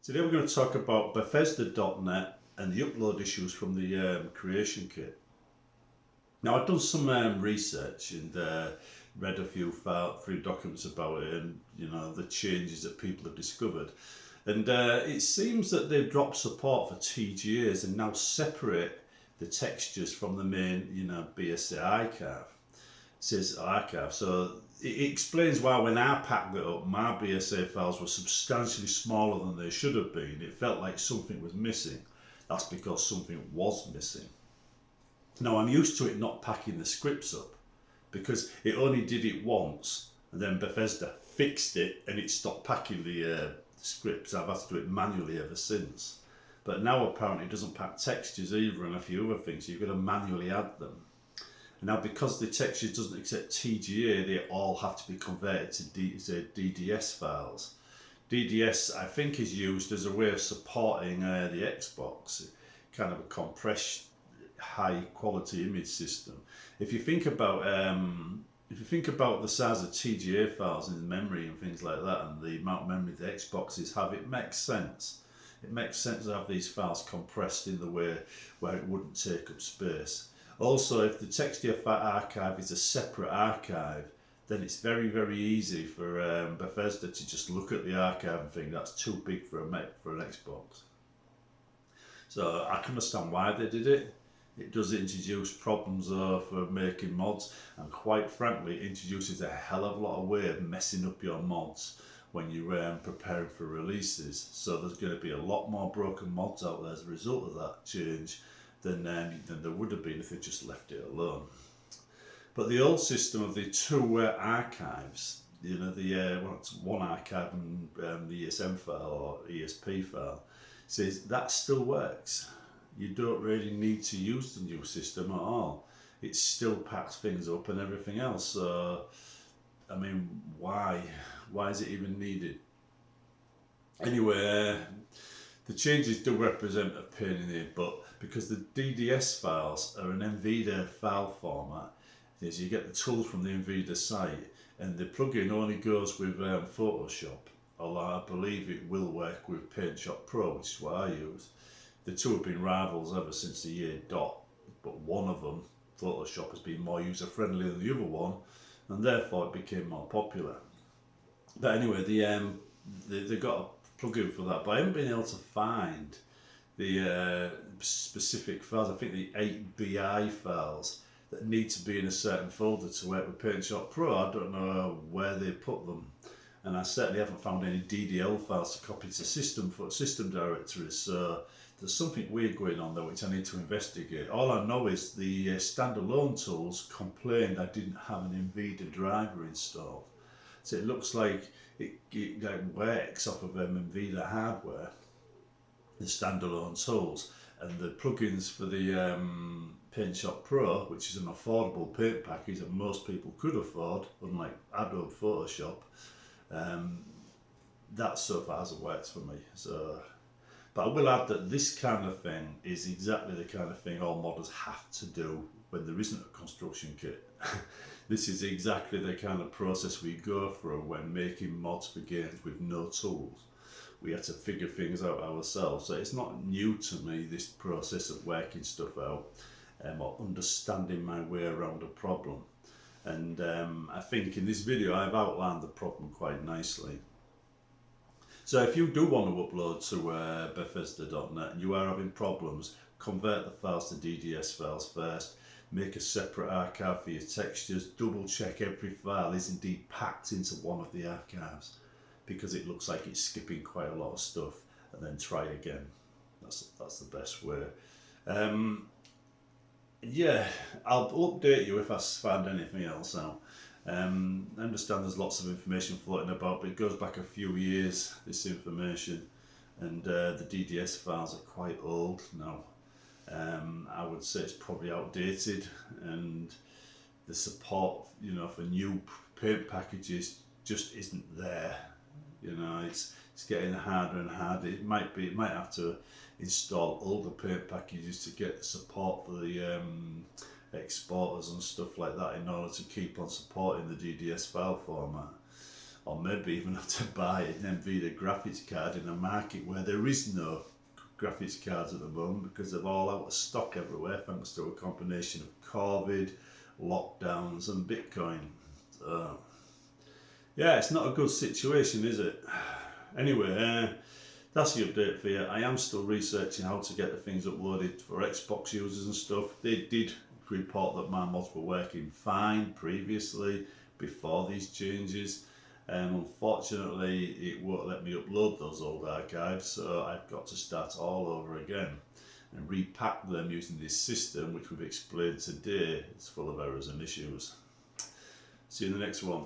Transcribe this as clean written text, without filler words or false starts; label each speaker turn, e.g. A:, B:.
A: Today we're going to talk about Bethesda.net and the upload issues from the creation kit. Now I've done some research and read a few documents about it, and the changes that people have discovered. And it seems that they've dropped support for TGAs and now separate the textures from the main BSA archive. It says archive, so it explains why when I packed it up, my BSA files were substantially smaller than they should have been. It felt like something was missing. That's because something was missing. Now I'm used to it not packing the scripts up because it only did it once, and then Bethesda fixed it and it stopped packing the scripts. I've had to do it manually ever since. But now apparently it doesn't pack textures either and a few other things, so you've got to manually add them. Now, because the texture doesn't accept TGA, they all have to be converted to DDS files. DDS, I think, is used as a way of supporting the Xbox, kind of a compressed, high-quality image system. If you think about the size of TGA files in memory and things like that, and the amount of memory the Xboxes have, it makes sense. It makes sense to have these files compressed in the way where it wouldn't take up space. Also, if the texture archive is a separate archive, then it's very, very easy for Bethesda to just look at the archive and think that's too big for an Xbox. So I can understand why they did it. It does introduce problems for making mods, and quite frankly, it introduces a hell of a lot of way of messing up your mods when you're preparing for releases. So there's going to be a lot more broken mods out there as a result of that change than there would have been if they just left it alone. But the old system of the two archives, one archive and the ESM file or ESP file, says that still works. You don't really need to use the new system at all. It still packs things up and everything else. So, I mean, why? Why is it even needed? Anyway, the changes do represent a pain in the butt because the DDS files are an NVIDIA file format. So you get the tools from the NVIDIA site, and the plugin only goes with Photoshop, although I believe it will work with PaintShop Pro, which is what I use. The two have been rivals ever since the year dot, but one of them, Photoshop, has been more user-friendly than the other one, and therefore it became more popular. But anyway, they got a plugin for that, but I haven't been able to find the specific files. I think the 8BI files that need to be in a certain folder to work with PaintShop Pro. I don't know where they put them, and I certainly haven't found any DDL files to copy to system directories. So there's something weird going on there which I need to investigate. All I know is the standalone tools complained I didn't have an NVIDIA driver installed. So it looks like it works off of NVIDIA hardware, the standalone tools, and the plugins for the PaintShop Pro, which is an affordable paint package that most people could afford, unlike Adobe Photoshop, that so far hasn't worked for me. So, but I will add that this kind of thing is exactly the kind of thing all modders have to do when there isn't a construction kit. This is exactly the kind of process we go through when making mods for games with no tools. We had to figure things out ourselves. So it's not new to me, this process of working stuff out or understanding my way around a problem. And I think in this video I've outlined the problem quite nicely. So if you do want to upload to Bethesda.net and you are having problems, convert the files to DDS files first. Make a separate archive for your textures. Double check every file is indeed packed into one of the archives, because it looks like it's skipping quite a lot of stuff, and then try again. That's the best way. Yeah, I'll update you if I find anything else out. I understand there's lots of information floating about, but it goes back a few years, this information, and the DDS files are quite old now. I would say it's probably outdated, and the support, for new paint packages just isn't there. It's getting harder and harder. It might have to install older paint packages to get support for the exporters and stuff like that in order to keep on supporting the DDS file format. or maybe even have to buy an NVIDIA graphics card in a market where there is no graphics cards at the moment because they're all out of stock everywhere thanks to a combination of COVID, lockdowns and Bitcoin. Yeah, it's not a good situation, is it? Anyway, that's the update for you. I am still researching how to get the things uploaded for Xbox users and stuff. They did report that my mods were working fine previously, before these changes. Unfortunately, it won't let me upload those old archives, so I've got to start all over again and repack them using this system, which we've explained today. It's full of errors and issues. See you in the next one.